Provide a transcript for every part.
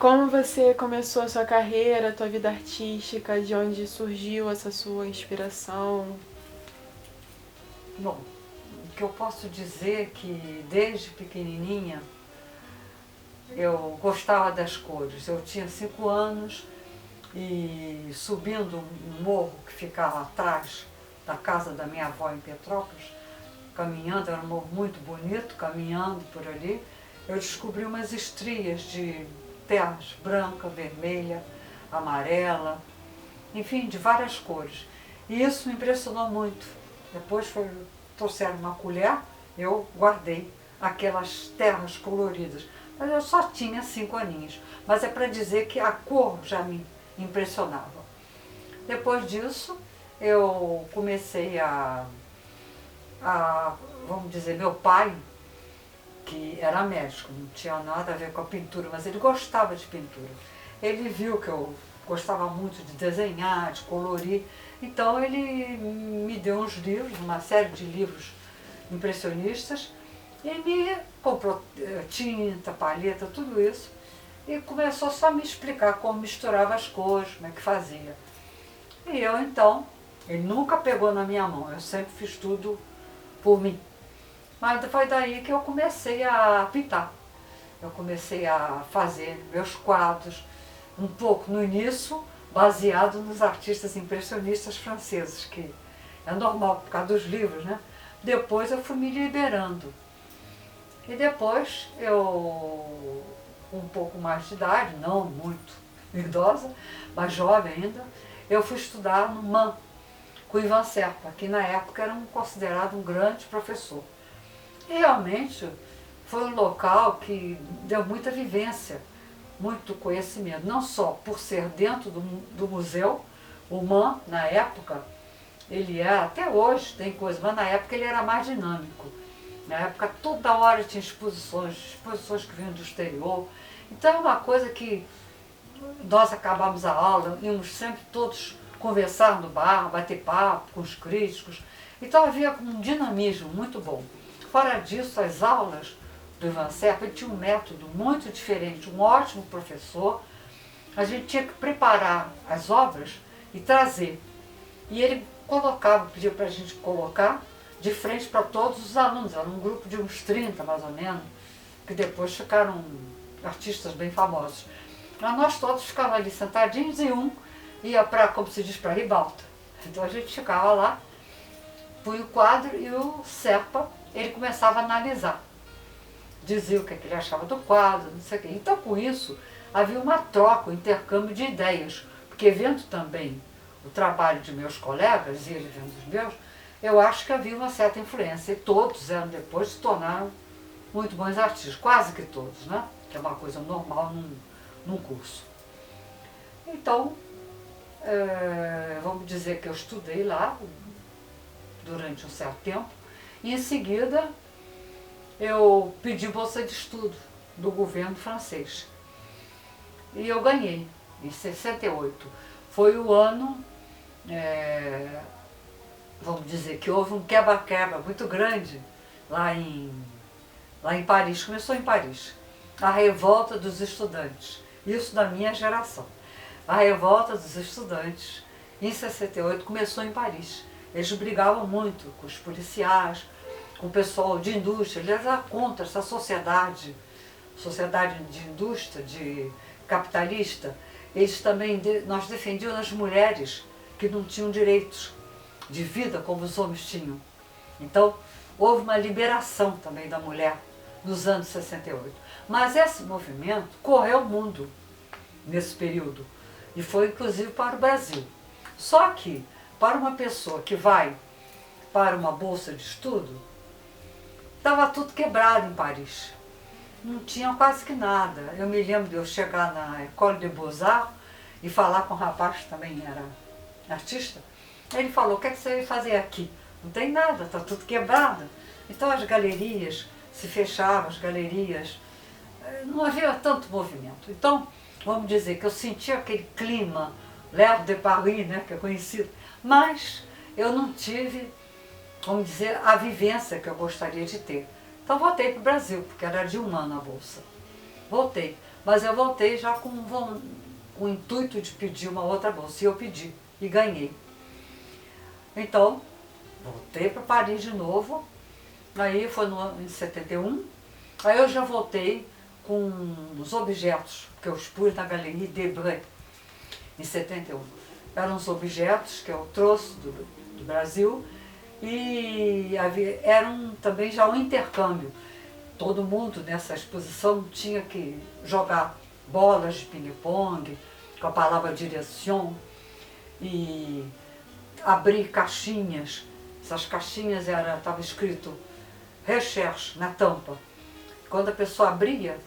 Como você começou a sua carreira, a tua vida artística, de onde surgiu essa sua inspiração? Bom, o que eu posso dizer é que desde pequenininha eu gostava das cores. Eu tinha 5 anos e subindo um morro que ficava atrás da casa da minha avó em Petrópolis, caminhando, era um morro muito bonito, caminhando por ali, eu descobri umas estrias de terras branca, vermelha, amarela, enfim, de várias cores. E isso me impressionou muito. Trouxeram uma colher, eu guardei aquelas terras coloridas. Mas eu só tinha 5 aninhos. Mas é para dizer que a cor já me impressionava. Depois disso, eu comecei vamos dizer, meu pai, que era médico, não tinha nada a ver com a pintura, mas ele gostava de pintura. Ele viu que eu gostava muito de desenhar, de colorir, então ele me deu uns livros, uma série de livros impressionistas, e me comprou tinta, palheta, tudo isso, e começou só a me explicar como misturava as cores, como é que fazia. E eu então, ele nunca pegou na minha mão, eu sempre fiz tudo por mim. Mas foi daí que eu comecei a pintar. Eu comecei a fazer meus quadros, um pouco no início, baseado nos artistas impressionistas franceses, que é normal por causa dos livros, né? Depois eu fui me liberando. E depois eu, com um pouco mais de idade, não muito idosa, mas jovem ainda, eu fui estudar no MAN, com o Ivan Serpa, que na época era considerado um grande professor. E realmente foi um local que deu muita vivência, muito conhecimento, não só por ser dentro do museu, o MAN, na época, ele é, até hoje tem coisa, mas na época ele era mais dinâmico. Na época toda hora tinha exposições que vinham do exterior. Então é uma coisa que nós acabamos a aula, íamos sempre todos conversar no bar, bater papo com os críticos. Então havia um dinamismo muito bom. Fora disso, as aulas do Ivan Serpa, ele tinha um método muito diferente, um ótimo professor. A gente tinha que preparar as obras e trazer. E ele pedia para a gente colocar de frente para todos os alunos. Era um grupo de uns 30, mais ou menos, que depois ficaram artistas bem famosos. Mas nós todos ficávamos ali sentadinhos e um ia para, como se diz, para a ribalta. Então a gente ficava lá, punha o quadro e o Serpa, ele começava a analisar. Dizia o que ele achava do quadro, não sei o quê. Então com isso havia uma troca, um intercâmbio de ideias, porque vendo também o trabalho de meus colegas e ele vendo os meus, eu acho que havia uma certa influência. E todos depois se tornaram muito bons artistas, quase que todos, né? Que é uma coisa normal num curso. Então, vamos dizer que eu estudei lá durante um certo tempo, e em seguida eu pedi bolsa de estudo do governo francês. E eu ganhei, em 68. Foi o ano, vamos dizer, que houve um quebra-quebra muito grande lá em Paris. Começou em Paris. A revolta dos estudantes. Isso da minha geração. A revolta dos estudantes, em 68, começou em Paris. Eles brigavam muito com os policiais, com o pessoal de indústria. Eles eram contra essa sociedade de indústria, de capitalista. Eles também, nós defendíamos as mulheres que não tinham direitos de vida como os homens tinham. Então, houve uma liberação também da mulher nos anos 68. Mas esse movimento correu o mundo nesse período e foi inclusive para o Brasil. Só que, para uma pessoa que vai para uma bolsa de estudo, estava tudo quebrado em Paris. Não tinha quase que nada. Eu me lembro de eu chegar na École des Beaux-Arts e falar com um rapaz que também era artista. Ele falou: o que é que você vai fazer aqui? Não tem nada, está tudo quebrado. Então as galerias se fechavam, as galerias, não havia tanto movimento. Então, vamos dizer que eu sentia aquele clima, l'air de Paris, né, que é conhecido, mas eu não tive, vamos dizer, a vivência que eu gostaria de ter. Então voltei para o Brasil, porque era de um ano a bolsa. Voltei. Mas eu voltei já com o intuito de pedir uma outra bolsa, e eu pedi, e ganhei. Então, voltei para Paris de novo, aí foi em 71, aí eu já voltei com os objetos que eu expus na Galerie Debré, em 71. Eram os objetos que eu trouxe do Brasil, e eram também já um intercâmbio. Todo mundo nessa exposição tinha que jogar bolas de ping-pong, com a palavra direção, e abrir caixinhas. Essas caixinhas estava escrito recherche na tampa. Quando a pessoa abria,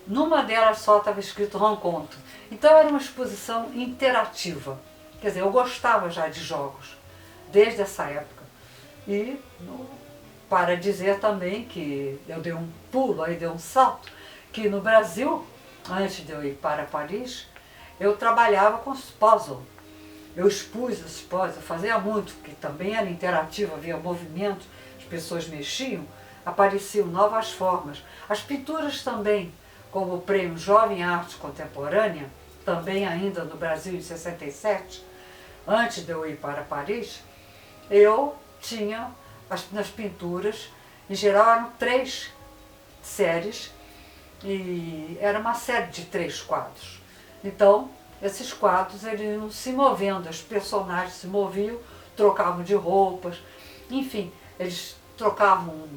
numa delas só estava escrito rencontre. Então era uma exposição interativa. Quer dizer, eu gostava já de jogos, desde essa época. E para dizer também que eu dei um pulo, aí dei um salto, que no Brasil, antes de eu ir para Paris, eu trabalhava com os puzzles. Eu expus os puzzles, fazia muito, que também era interativo, havia movimento, as pessoas mexiam, apareciam novas formas. As pinturas também, como o Prêmio Jovem Arte Contemporânea, também ainda no Brasil em 67, antes de eu ir para Paris, eu tinha nas pinturas, em geral eram 3 séries, e era uma série de 3 quadros. Então, esses quadros eles iam se movendo, os personagens se moviam, trocavam de roupas, enfim, eles trocavam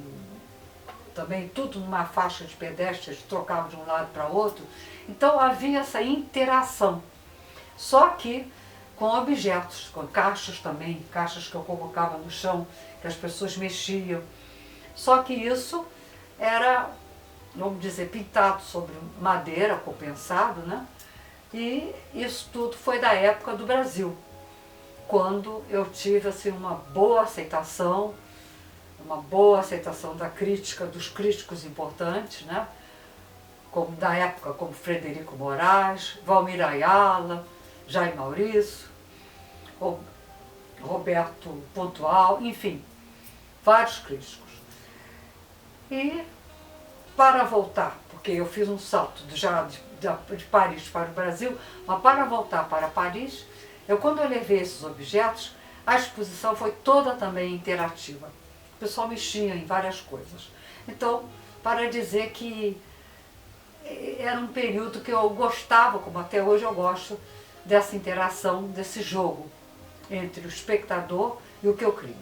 também tudo numa faixa de pedestres, trocavam de um lado para outro. Então havia essa interação, só que com objetos, com caixas também, caixas que eu colocava no chão, que as pessoas mexiam. Só que isso era, vamos dizer, pintado sobre madeira, compensado, né? E isso tudo foi da época do Brasil, quando eu tive assim, uma boa aceitação da crítica, dos críticos importantes, né? Como da época, como Frederico Moraes, Valmir Ayala, Jair Maurício, Roberto Pontual, enfim, vários críticos. E para voltar, porque eu fiz um salto de Paris para o Brasil, mas para voltar para Paris, quando eu levei esses objetos, a exposição foi toda também interativa. O pessoal mexia em várias coisas. Então, para dizer que era um período que eu gostava, como até hoje eu gosto, dessa interação, desse jogo entre o espectador e o que eu crio.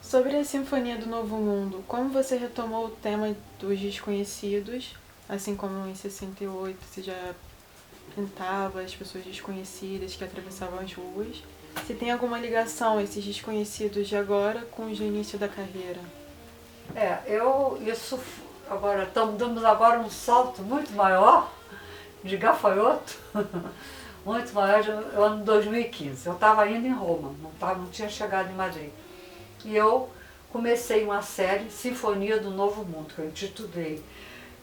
Sobre a Sinfonia do Novo Mundo, como você retomou o tema dos desconhecidos, assim como em 68 você já pintava as pessoas desconhecidas que atravessavam as ruas? Se tem alguma ligação esses desconhecidos de agora com os do início da carreira? Damos agora um salto muito maior, de gafanhoto, muito maior, do ano 2015. Eu estava ainda em Roma, não tinha chegado em Madrid. E eu comecei uma série, Sinfonia do Novo Mundo, que eu intitulei.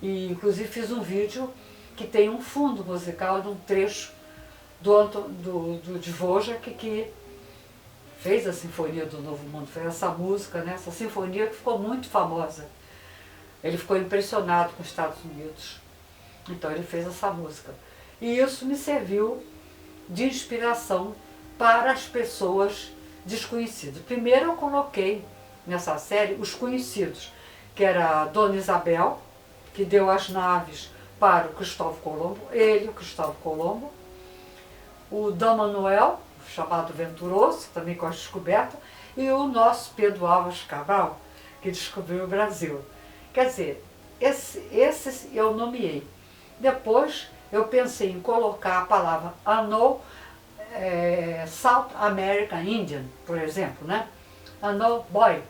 E inclusive fiz um vídeo que tem um fundo musical de um trecho do Dvořák, que fez a Sinfonia do Novo Mundo, fez essa música, né? Essa sinfonia que ficou muito famosa. Ele ficou impressionado com os Estados Unidos, então ele fez essa música. E isso me serviu de inspiração para as pessoas desconhecidas. Primeiro eu coloquei nessa série os conhecidos, que era a Dona Isabel, que deu as naves para o Cristóvão Colombo, o Cristóvão Colombo, o Dom Manuel, chamado Venturoso, também com a descoberta, e o nosso Pedro Álvares Cabral, que descobriu o Brasil. Quer dizer, esses eu nomeei. Depois eu pensei em colocar a palavra South American Indian, por exemplo, né? Boy.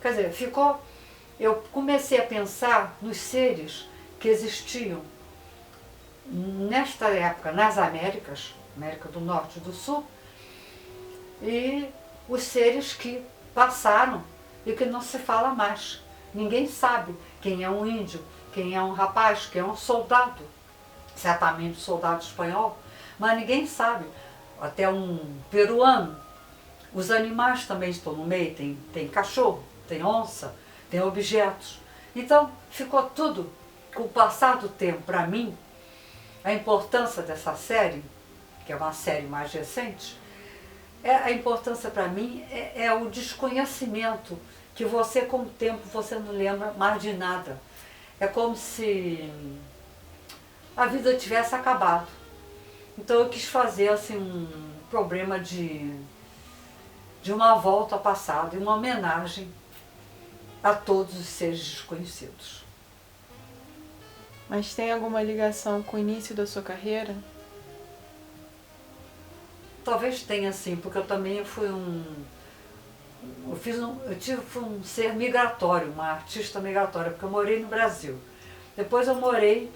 Quer dizer, eu comecei a pensar nos seres que existiam nesta época nas Américas, América do Norte e do Sul, e os seres que passaram e que não se fala mais. Ninguém sabe quem é um índio, quem é um rapaz, quem é um soldado, certamente soldado espanhol, mas ninguém sabe, até um peruano. Os animais também estão no meio, tem cachorro, tem onça, tem objetos. Então ficou tudo, com o passar do tempo, para mim, a importância dessa série, que é uma série mais recente, a importância para mim é o desconhecimento, que você com o tempo você não lembra mais de nada. É como se a vida tivesse acabado. Então eu quis fazer assim um problema de uma volta ao passado, e uma homenagem a todos os seres desconhecidos. Mas tem alguma ligação com o início da sua carreira? Talvez tenha sim, porque eu também fui fui um ser migratório, uma artista migratória, porque eu morei no Brasil. Depois eu morei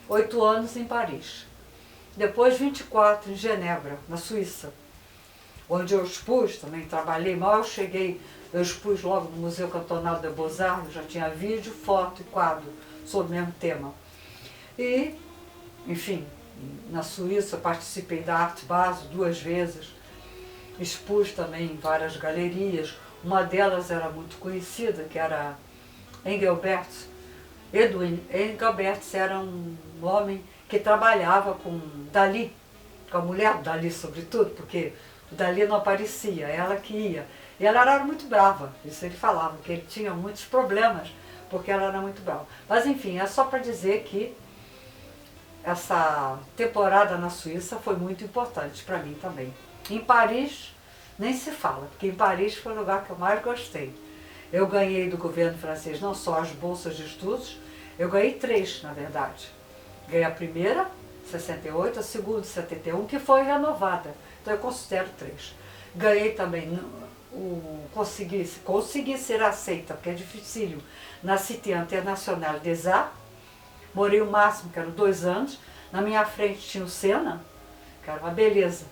8 anos em Paris. Depois 24 em Genebra, na Suíça, onde eu expus, também trabalhei. Mal eu cheguei, eu expus logo no Museu Cantonal de Beaux-Arts, já tinha vídeo, foto e quadro sobre o mesmo tema. E, enfim, na Suíça eu participei da Art Basel 2 vezes, expus também em várias galerias. Uma delas era muito conhecida, que era Engelbert. Engelbert era um homem que trabalhava com Dalí, com a mulher do Dalí sobretudo, porque o Dalí não aparecia, ela que ia. E ela era muito brava, isso ele falava, que ele tinha muitos problemas, porque ela era muito brava. Mas enfim, é só para dizer que essa temporada na Suíça foi muito importante para mim também. Em Paris, nem se fala, porque em Paris foi o lugar que eu mais gostei. Eu ganhei do governo francês não só as bolsas de estudos, eu ganhei 3, na verdade. Ganhei a primeira, 68, a segunda, 71, que foi renovada. Então eu considero 3. Ganhei também, consegui ser aceita, porque é dificílimo, na Cité Internationale des Arts. Morei o máximo, que eram 2 anos. Na minha frente tinha o Sena, que era uma beleza.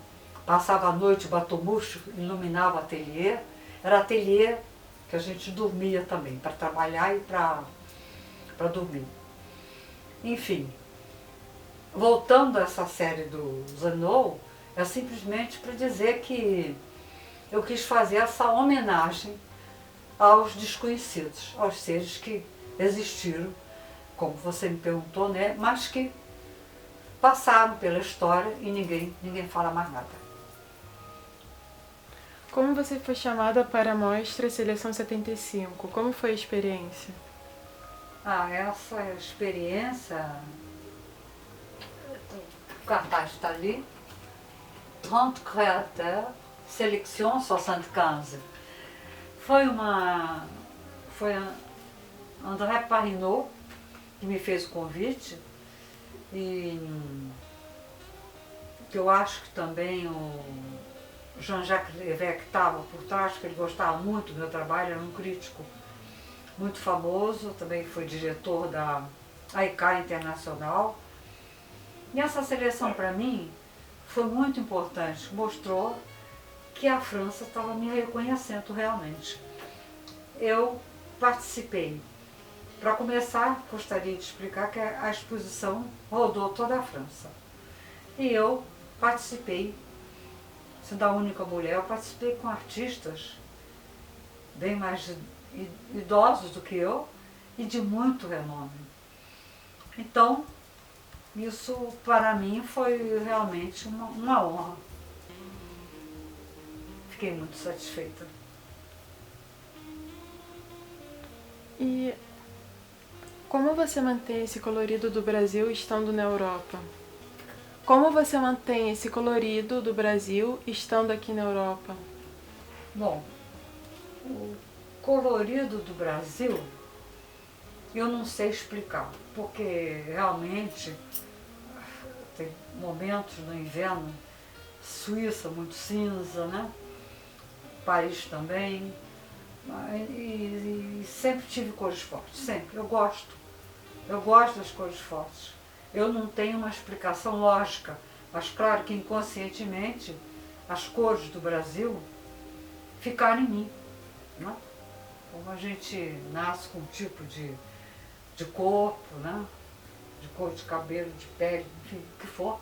Passava a noite, o batomuxo iluminava o ateliê. Era ateliê que a gente dormia também, para trabalhar e para dormir. Enfim, voltando a essa série do Zanou, é simplesmente para dizer que eu quis fazer essa homenagem aos desconhecidos, aos seres que existiram, como você me perguntou, né? Mas que passaram pela história e ninguém fala mais nada. Como você foi chamada para a mostra Seleção 75? Como foi a experiência? Essa experiência, o cartaz está ali, 30 créateurs, Sélection 75. Foi André Parinot que me fez o convite, e que eu acho que também o Jean-Jacques Lévesque estava por trás, porque ele gostava muito do meu trabalho, era um crítico muito famoso, também foi diretor da AICA Internacional. E essa seleção para mim foi muito importante, mostrou que a França estava me reconhecendo realmente. Eu participei. Para começar, gostaria de explicar que a exposição rodou toda a França. E eu participei, sendo a única mulher, eu participei com artistas bem mais idosos do que eu e de muito renome. Então, isso para mim foi realmente uma honra. Fiquei muito satisfeita. E como você mantém esse colorido do Brasil estando na Europa? Como você mantém esse colorido do Brasil estando aqui na Europa? Bom, o colorido do Brasil eu não sei explicar, porque realmente tem momentos no inverno, Suíça muito cinza, né? Paris também, e sempre tive cores fortes, sempre. Eu gosto das cores fortes. Eu não tenho uma explicação lógica, mas claro que inconscientemente as cores do Brasil ficaram em mim, né? Como a gente nasce com um tipo de corpo, né? De cor de cabelo, de pele, enfim, o que for,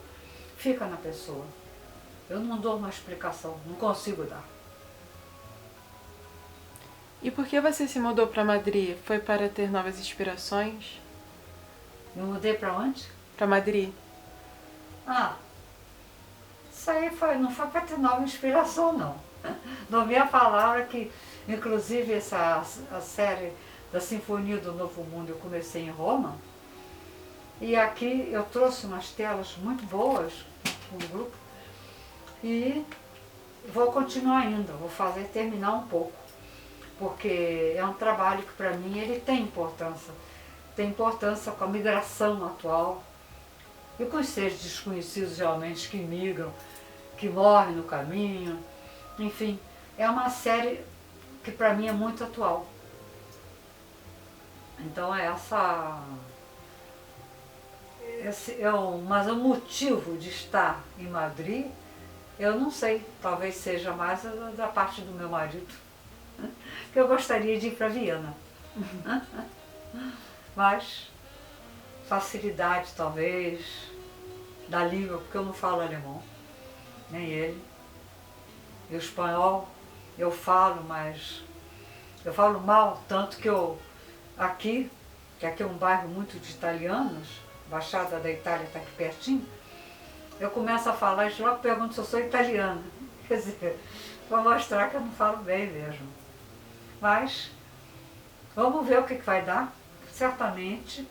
fica na pessoa. Eu não dou uma explicação, não consigo dar. E por que você se mudou para Madrid? Foi para ter novas inspirações? Me mudei para onde? Para Madrid? Ah, isso aí não foi para ter nova inspiração, não. Não vi a palavra que, inclusive, a série da Sinfonia do Novo Mundo eu comecei em Roma. E aqui eu trouxe umas telas muito boas com o grupo. E vou continuar ainda, vou terminar um pouco. Porque é um trabalho que para mim ele tem importância. Tem importância com a migração atual. E com os seres desconhecidos realmente que migram, que morrem no caminho. Enfim, é uma série que para mim é muito atual. Então mas o motivo de estar em Madrid, eu não sei, talvez seja mais da parte do meu marido, que eu gostaria de ir para Viena. Mas facilidade talvez da língua, porque eu não falo alemão, nem ele. E o espanhol eu falo, mas eu falo mal, tanto que aqui, que aqui é um bairro muito de italianos, Baixada da Itália está aqui pertinho, eu começo a falar e logo pergunto se eu sou italiana. Quer dizer, para mostrar que eu não falo bem mesmo. Mas vamos ver o que vai dar. Certamente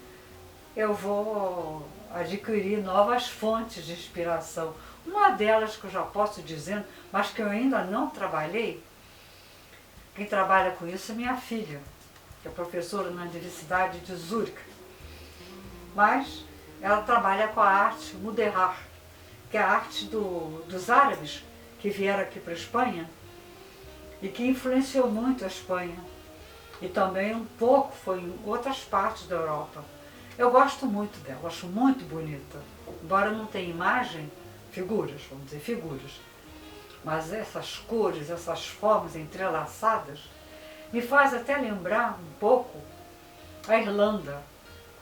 eu vou adquirir novas fontes de inspiração. Uma delas que eu já posso dizer, mas que eu ainda não trabalhei, quem trabalha com isso é minha filha, que é professora na Universidade de Zurique. Mas ela trabalha com a arte Mudejar, que é a arte dos árabes que vieram aqui para a Espanha e que influenciou muito a Espanha. E também um pouco foi em outras partes da Europa. Eu gosto muito dela, acho muito bonita. Embora não tenha imagem, figuras, vamos dizer, figuras. Mas essas cores, essas formas entrelaçadas, me faz até lembrar um pouco a Irlanda,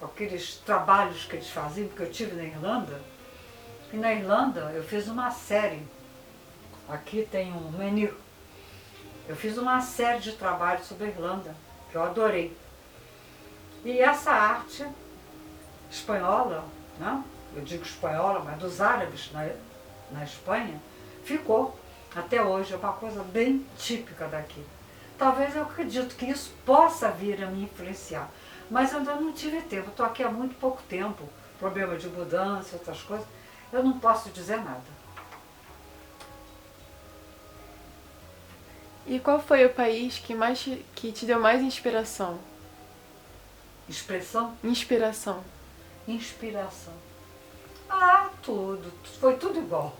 com aqueles trabalhos que eles faziam, porque eu estive na Irlanda. E na Irlanda eu fiz uma série, aqui tem um menu, eu fiz uma série de trabalhos sobre a Irlanda, que eu adorei. E essa arte espanhola, né? Eu digo espanhola, mas dos árabes na Espanha, ficou até hoje, é uma coisa bem típica daqui. Talvez eu acredito que isso possa vir a me influenciar, mas eu ainda não tive tempo, estou aqui há muito pouco tempo, problema de mudança, outras coisas, eu não posso dizer nada. E qual foi o país que te deu mais inspiração? Expressão? Inspiração. Inspiração. Ah, tudo. Foi tudo igual.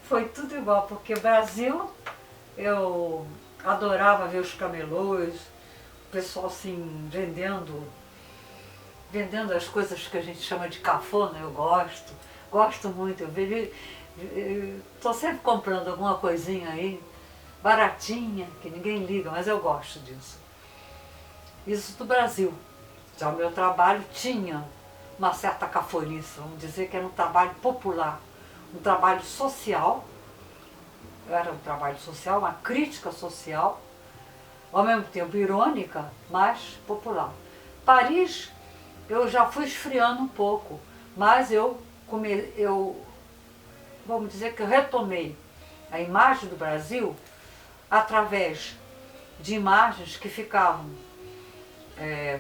Foi tudo igual, porque o Brasil, eu adorava ver os camelôs, o pessoal assim, vendendo as coisas que a gente chama de cafona, eu gosto muito. Eu estou sempre comprando alguma coisinha aí, baratinha, que ninguém liga, mas eu gosto disso. Isso do Brasil. Já o meu trabalho tinha uma certa cafonice, vamos dizer que era um trabalho popular, um trabalho social, era um trabalho social, uma crítica social, ao mesmo tempo irônica, mas popular. Paris, eu já fui esfriando um pouco, mas vamos dizer que eu retomei a imagem do Brasil através de imagens que ficavam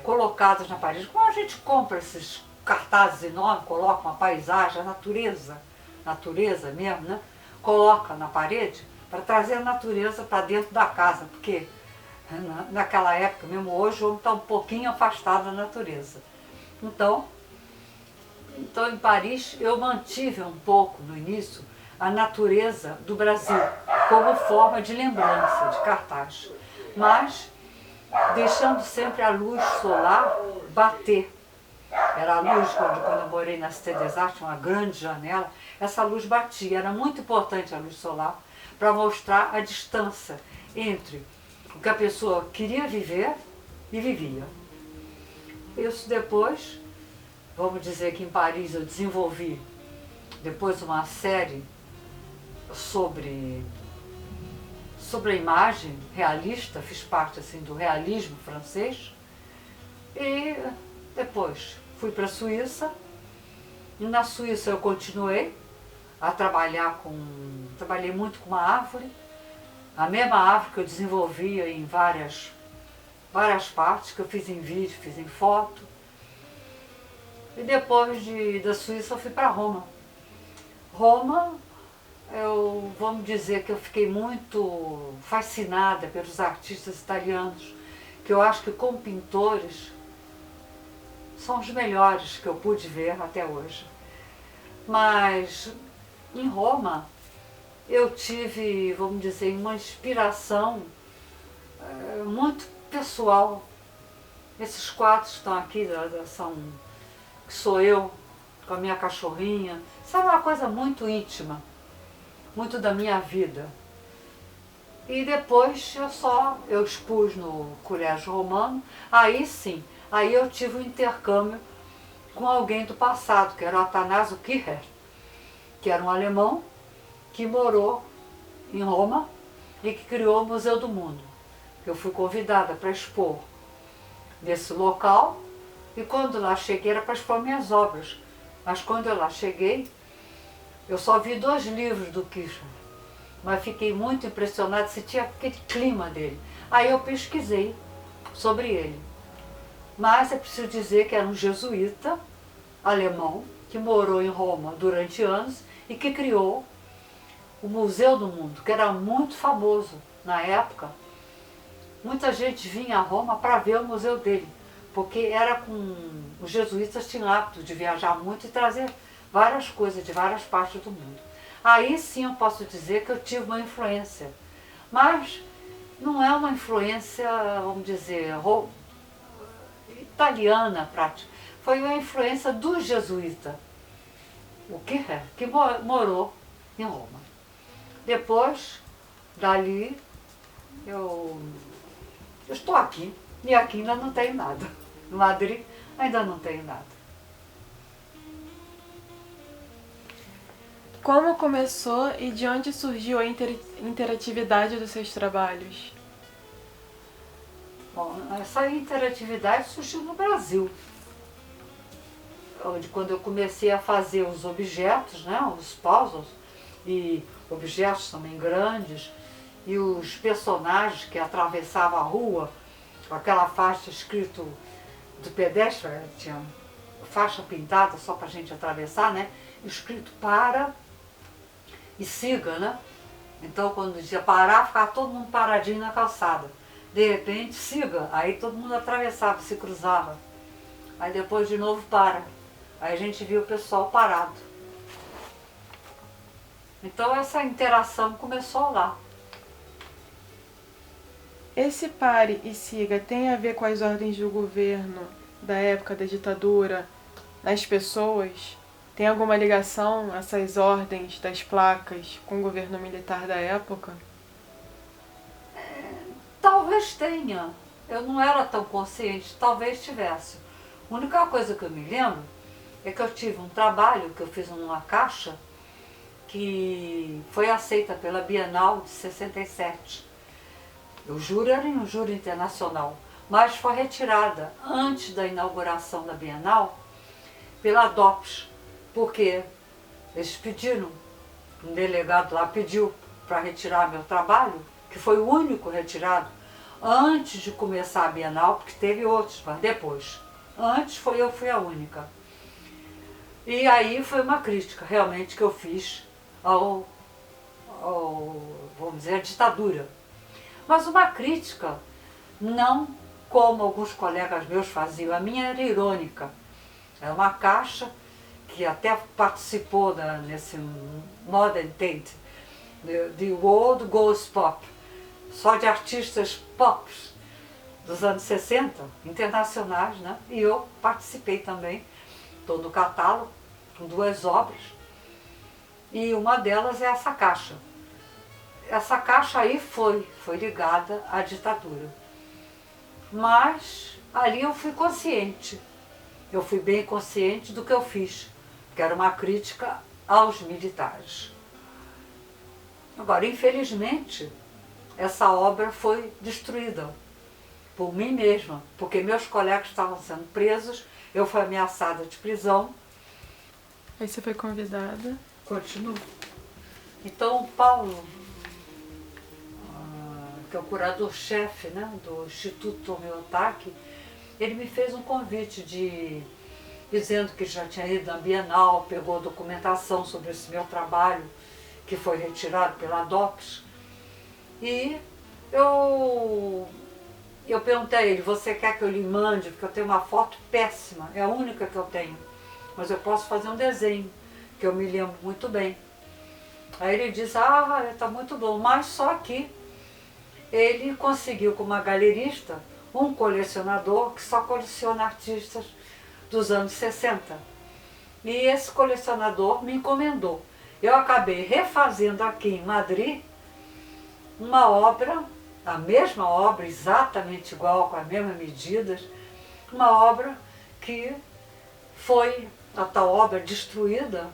colocadas na parede. Como a gente compra esses cartazes enormes, coloca uma paisagem, a natureza mesmo, né? Coloca na parede para trazer a natureza para dentro da casa, porque naquela época, mesmo hoje, o homem está um pouquinho afastado da natureza. Então, em Paris, eu mantive um pouco, no início, a natureza do Brasil, como forma de lembrança, de cartaz. Mas deixando sempre a luz solar bater. Era a luz, quando eu morei na Cité des Arts, uma grande janela, essa luz batia. Era muito importante a luz solar para mostrar a distância entre o que a pessoa queria viver e vivia. Isso depois, vamos dizer que em Paris eu desenvolvi depois uma série sobre sobre a imagem realista, fiz parte assim do realismo francês. E depois fui para a Suíça, e na Suíça eu continuei a trabalhar trabalhei muito com uma árvore, a mesma árvore que eu desenvolvia em várias partes, que eu fiz em vídeo, fiz em foto. E depois da Suíça eu fui para Roma. Roma, vamos dizer que eu fiquei muito fascinada pelos artistas italianos, que eu acho que como pintores são os melhores que eu pude ver até hoje. Mas em Roma eu tive, vamos dizer, uma inspiração muito pessoal. Esses quadros que estão aqui que sou eu com a minha cachorrinha. Isso é uma coisa muito íntima, muito da minha vida. E depois eu expus no Colégio Romano. Aí sim, aí eu tive um intercâmbio com alguém do passado, que era o Atanásio Kircher, que era um alemão que morou em Roma e que criou o Museu do Mundo. Eu fui convidada para expor nesse local, e quando lá cheguei era para expor minhas obras. Mas quando eu lá cheguei, eu só vi 2 livros do Kircher, mas fiquei muito impressionada, sentia aquele clima dele. Aí eu pesquisei sobre ele. Mas é preciso dizer que era um jesuíta alemão que morou em Roma durante anos e que criou o Museu do Mundo, que era muito famoso na época. Muita gente vinha a Roma para ver o museu dele, porque os jesuítas tinham hábito de viajar muito e trazer várias coisas de várias partes do mundo. Aí sim eu posso dizer que eu tive uma influência, mas não é uma influência, vamos dizer, italiana prática. Foi uma influência do jesuíta, o Kircher, que morou em Roma. Depois, dali, eu estou aqui, e aqui ainda não tenho nada. Em Madrid ainda não tenho nada. Como começou e de onde surgiu a interatividade dos seus trabalhos? Bom, essa interatividade surgiu no Brasil, onde quando eu comecei a fazer os objetos, né, os puzzles, e objetos também grandes, e os personagens que atravessavam a rua, com aquela faixa escrito do pedestre, tinha faixa pintada só para a gente atravessar, né, escrito para e siga, né? Então quando dizia parar, ficava todo mundo paradinho na calçada. De repente, siga, aí todo mundo atravessava, se cruzava. Aí depois de novo para. Aí a gente viu o pessoal parado. Então essa interação começou lá. Esse pare e siga tem a ver com as ordens do governo da época da ditadura nas pessoas? Tem alguma ligação essas ordens das placas com o governo militar da época? Talvez tenha. Eu não era tão consciente, talvez tivesse. A única coisa que eu me lembro é que eu tive um trabalho que eu fiz numa caixa que foi aceita pela Bienal de 67. O júri era um júri internacional, mas foi retirada antes da inauguração da Bienal pela DOPS, porque eles pediram, um delegado lá pediu para retirar meu trabalho, que foi o único retirado, antes de começar a Bienal, porque teve outros, mas depois. Antes eu fui a única. E aí foi uma crítica realmente que eu fiz vamos dizer, à ditadura. Mas uma crítica não como alguns colegas meus faziam, a minha era irônica. Era uma caixa que até participou nesse Modern Tate, The World Goes Pop, só de artistas pop dos anos 60, internacionais, né? E eu participei também, estou no catálogo, com 2 obras, e uma delas é essa caixa. Essa caixa aí foi ligada à ditadura. Mas ali eu fui consciente, eu fui bem consciente do que eu fiz, que era uma crítica aos militares. Agora, infelizmente, essa obra foi destruída por mim mesma, porque meus colegas estavam sendo presos, eu fui ameaçada de prisão. Aí você foi convidada. Continuo. Então o Paulo, que é o curador-chefe, né, do Instituto Tomio Otaki, ele me fez um convite dizendo que já tinha ido na Bienal, pegou documentação sobre esse meu trabalho, que foi retirado pela DOPS. E eu perguntei a ele, você quer que eu lhe mande? Porque eu tenho uma foto péssima, é a única que eu tenho. Mas eu posso fazer um desenho, que eu me lembro muito bem. Aí ele disse, está muito bom, mas só que ele conseguiu com uma galerista, um colecionador que só coleciona artistas dos anos 60. E esse colecionador me encomendou. Eu acabei refazendo aqui em Madrid uma obra, a mesma obra, exatamente igual, com as mesmas medidas, uma obra que foi a tal obra destruída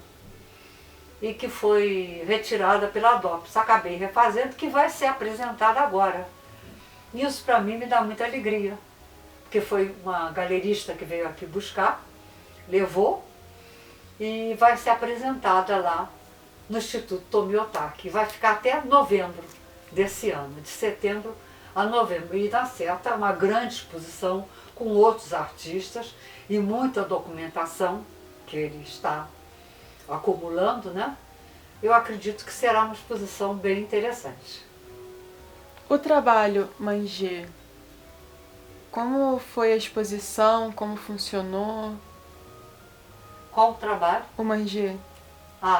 e que foi retirada pela DOPS. Acabei refazendo, que vai ser apresentada agora. Isso para mim me dá muita alegria, porque foi uma galerista que veio aqui buscar, levou e vai ser apresentada lá no Instituto Tomio Otaki. Vai ficar até novembro desse ano, de setembro a novembro. E dá certo, é uma grande exposição com outros artistas e muita documentação que ele está acumulando, né? Eu acredito que será uma exposição bem interessante. O trabalho Manger, como foi a exposição, como funcionou? Qual o trabalho? O Manger.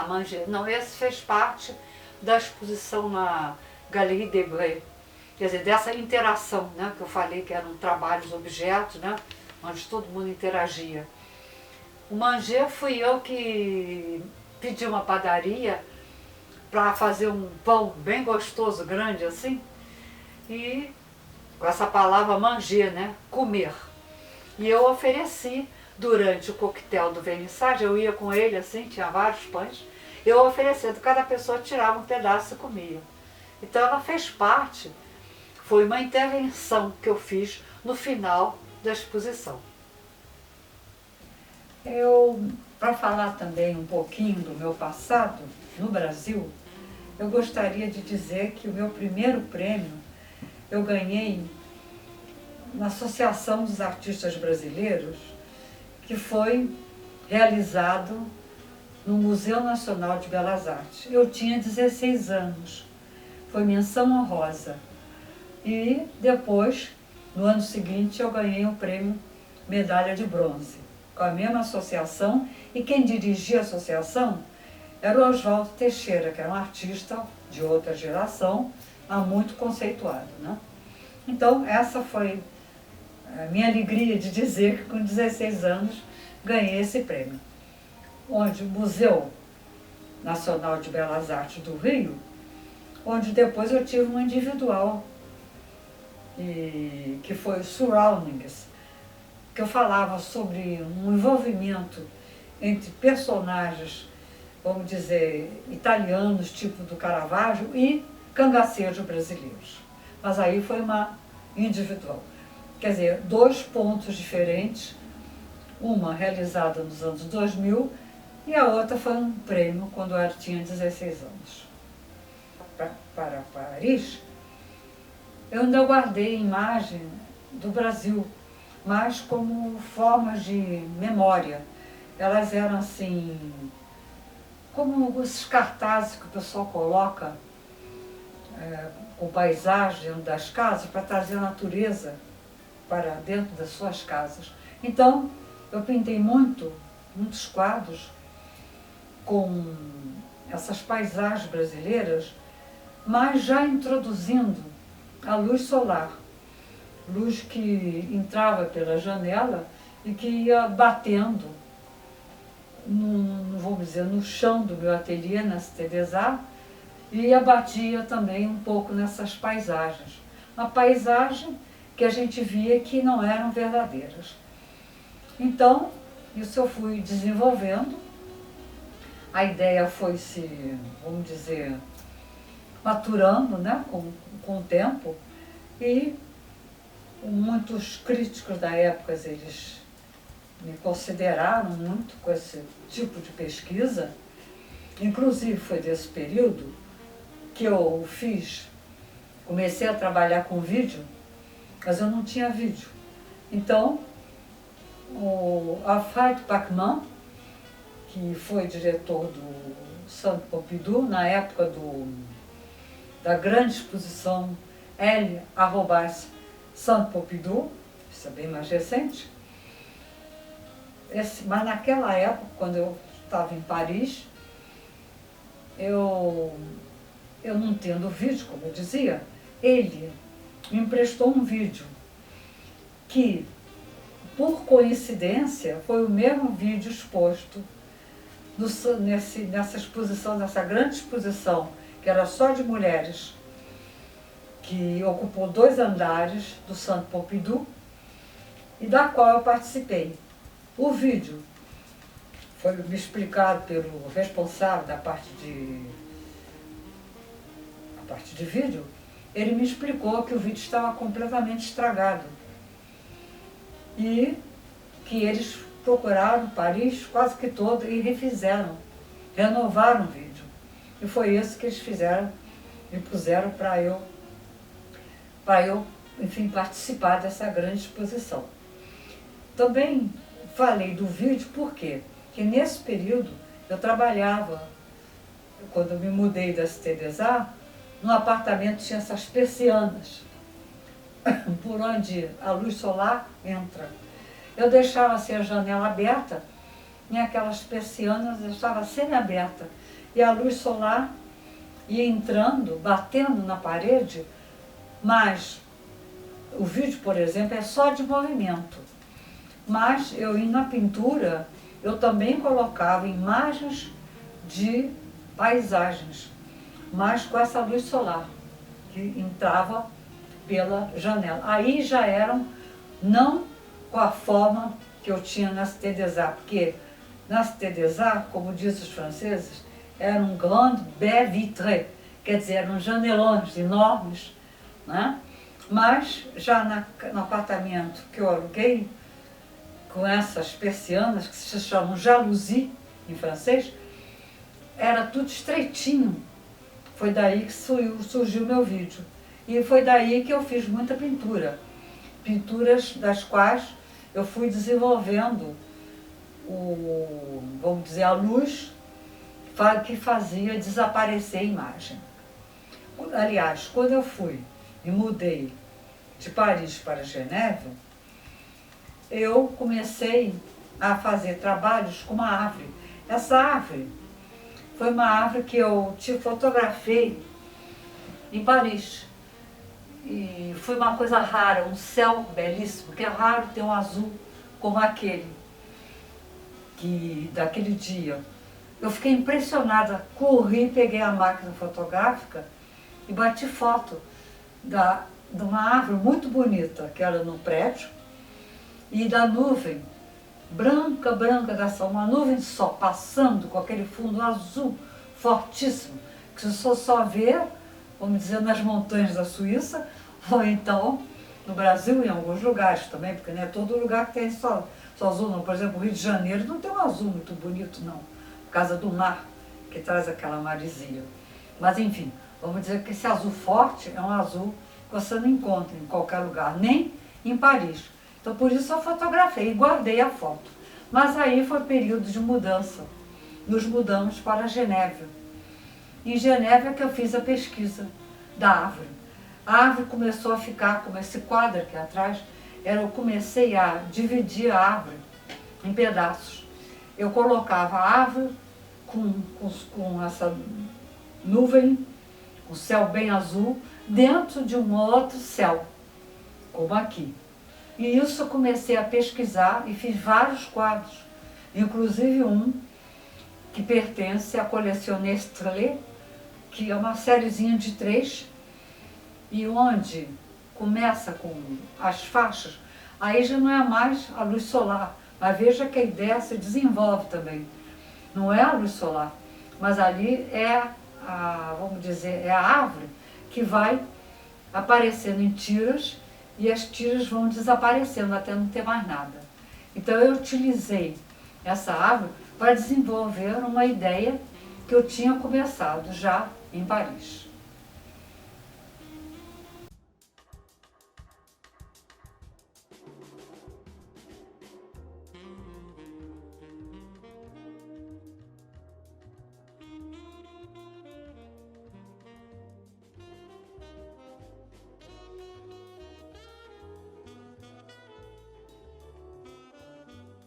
Manger. Não, esse fez parte da exposição na Galerie des Brais. Quer dizer, dessa interação, né, que eu falei que eram trabalhos, objetos, né, onde todo mundo interagia. O Manger fui eu que pedi uma padaria para fazer um pão bem gostoso, grande assim, e com essa palavra manger, né, comer. E eu ofereci, durante o coquetel do vernissage, eu ia com ele assim, tinha vários pães, eu oferecendo, cada pessoa tirava um pedaço e comia. Então ela fez parte, foi uma intervenção que eu fiz no final da exposição. Para falar também um pouquinho do meu passado no Brasil, eu gostaria de dizer que o meu primeiro prêmio eu ganhei na Associação dos Artistas Brasileiros, que foi realizado no Museu Nacional de Belas Artes. Eu tinha 16 anos, foi menção honrosa. E depois, no ano seguinte, eu ganhei o prêmio Medalha de Bronze, com a mesma associação, e quem dirigia a associação era o Oswaldo Teixeira, que era um artista de outra geração, muito conceituado, né? Então, essa foi a minha alegria de dizer que com 16 anos ganhei esse prêmio. Onde o Museu Nacional de Belas Artes do Rio, onde depois eu tive uma individual, que foi o Surroundings, que eu falava sobre um envolvimento entre personagens, vamos dizer, italianos, tipo do Caravaggio, e cangaceiros brasileiros. Mas aí foi uma individual. Quer dizer, dois pontos diferentes, uma realizada nos anos 2000 e a outra foi um prêmio quando eu tinha 16 anos. Para Paris, eu ainda guardei imagem do Brasil, mas como formas de memória. Elas eram assim, como os cartazes que o pessoal coloca com paisagem dentro das casas, para trazer a natureza para dentro das suas casas. Então, eu pintei muitos quadros com essas paisagens brasileiras, mas já introduzindo a luz solar, luz que entrava pela janela e que ia batendo vamos dizer, no chão do meu ateliê, na Cité des Arts, e abatia também um pouco nessas paisagens. Uma paisagem que a gente via que não eram verdadeiras. Então, isso eu fui desenvolvendo. A ideia foi se, vamos dizer, maturando, né, com o tempo, e muitos críticos da época, eles me consideraram muito com esse tipo de pesquisa. Inclusive foi desse período que eu comecei a trabalhar com vídeo, mas eu não tinha vídeo. Então, o Alfred Bachmann, que foi diretor do Centre Pompidou, na época da grande exposição L@Centre Pompidou, isso é bem mais recente, mas naquela época, quando eu estava em Paris, eu não tendo vídeo, como eu dizia, ele me emprestou um vídeo que, por coincidência, foi o mesmo vídeo exposto nessa exposição, nessa grande exposição, que era só de mulheres, que ocupou 2 andares do Centre Pompidou, e da qual eu participei. O vídeo foi me explicado pelo responsável da parte de vídeo. Ele me explicou que o vídeo estava completamente estragado e que eles procuraram Paris quase que todo e refizeram, renovaram o vídeo. E foi isso que eles fizeram, me puseram para eu, enfim, participar dessa grande exposição. Também falei do vídeo porque nesse período eu trabalhava, quando eu me mudei da Cité des Arts, no apartamento tinha essas persianas, por onde a luz solar entra. Eu deixava assim a janela aberta, e aquelas persianas estavam semi-aberta, e a luz solar ia entrando, batendo na parede, mas o vídeo, por exemplo, é só de movimento. Mas eu ia na pintura, eu também colocava imagens de paisagens, mas com essa luz solar que entrava pela janela. Aí já eram, não com a forma que eu tinha na Cité des Arts, porque na Cité des Arts, como dizem os franceses, eram grandes baies vitrées, quer dizer, eram janelões enormes, né? Mas já no apartamento que eu aluguei, com essas persianas, que se chamam jalousie em francês, era tudo estreitinho. Foi daí que surgiu o meu vídeo. E foi daí que eu fiz muita pintura. Pinturas das quais eu fui desenvolvendo, vamos dizer, a luz que fazia desaparecer a imagem. Aliás, quando eu me mudei de Paris para Geneve, eu comecei a fazer trabalhos com uma árvore. Essa árvore foi uma árvore que eu fotografei em Paris. E foi uma coisa rara, um céu belíssimo, que é raro ter um azul como aquele, daquele dia. Eu fiquei impressionada, corri, peguei a máquina fotográfica e bati foto de uma árvore muito bonita, que era no prédio, e da nuvem, branca, uma nuvem só, passando com aquele fundo azul fortíssimo, que você só vê, vamos dizer, nas montanhas da Suíça, ou então no Brasil, em alguns lugares também, porque não é todo lugar que tem só azul, não. Por exemplo, o Rio de Janeiro não tem um azul muito bonito, não, por causa do mar, que traz aquela maresia. Mas, enfim, vamos dizer que esse azul forte é um azul que você não encontra em qualquer lugar, nem em Paris. Então, por isso eu fotografei e guardei a foto. Mas aí foi período de mudança. Nos mudamos para Geneve. Em Geneve é que eu fiz a pesquisa da árvore. A árvore começou a ficar, como esse quadro aqui atrás, eu comecei a dividir a árvore em pedaços. Eu colocava a árvore com essa nuvem, o céu bem azul, dentro de um outro céu, como aqui. E isso eu comecei a pesquisar e fiz vários quadros, inclusive um que pertence à coleção Nestlé, que é uma sériezinha de 3, e onde começa com as faixas, aí já não é mais a luz solar, mas veja que a ideia se desenvolve também. Não é a luz solar, mas ali é vamos dizer, é a árvore que vai aparecendo em tiras e as tiras vão desaparecendo até não ter mais nada. Então eu utilizei essa árvore para desenvolver uma ideia que eu tinha começado já em Paris.